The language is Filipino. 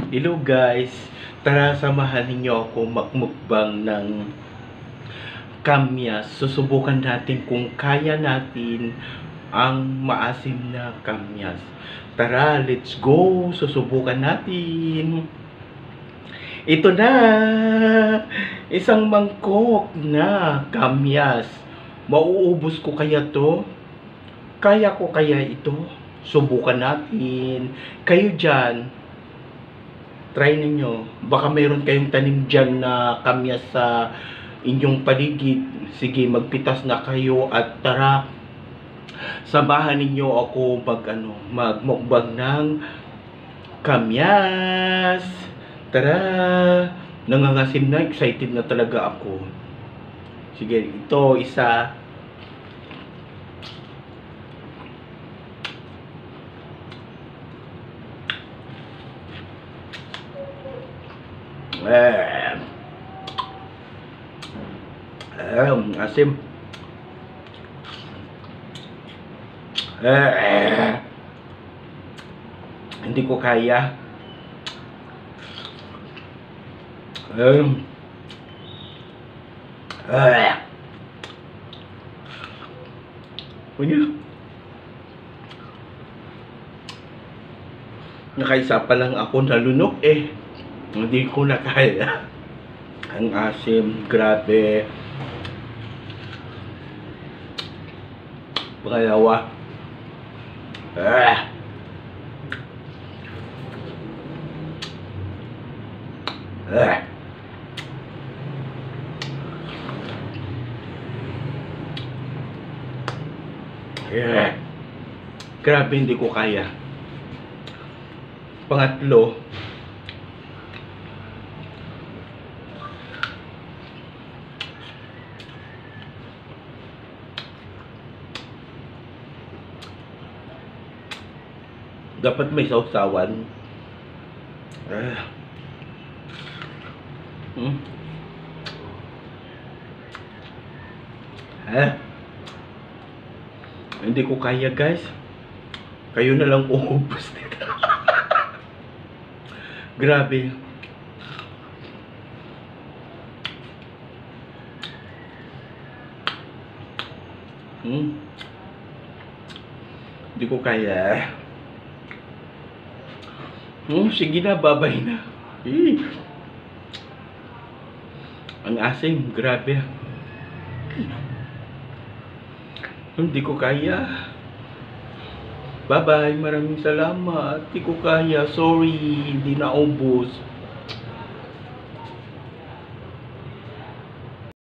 Hello guys, tara samahan ninyo ako magmukbang ng kamyas. Susubukan natin kung kaya natin ang maasim na kamyas. Tara, let's go! Susubukan natin. Ito na! Isang mangkok na kamyas. Mauubos ko kaya to? Kaya ko kaya ito? Subukan natin. Kayo dyan, try ninyo. Baka mayroon kayong tanim dyan na kamyas sa inyong paligid. Sige, magpitas na kayo at tara, samahan ninyo ako magmukbang ng kamyas. Tara, nangangasim na, excited na talaga ako. Sige, ito isa. Asim. Hindi ko kaya. Nakaisa pa lang ako nalunok eh. Hindi ko na kaya. Ang asim, grabe. Pangalawa. Grabe, hindi ko kaya. Pangatlo. Dapat may sausawan. Hindi ko kaya guys. Kayo na lang uubos nito. Grabe. Hindi ko kaya. Sige na, babay na. Ang asim, grabe. Hindi ko kaya. Bye-bye, maraming salamat. Hindi ko kaya, sorry, hindi na ubos.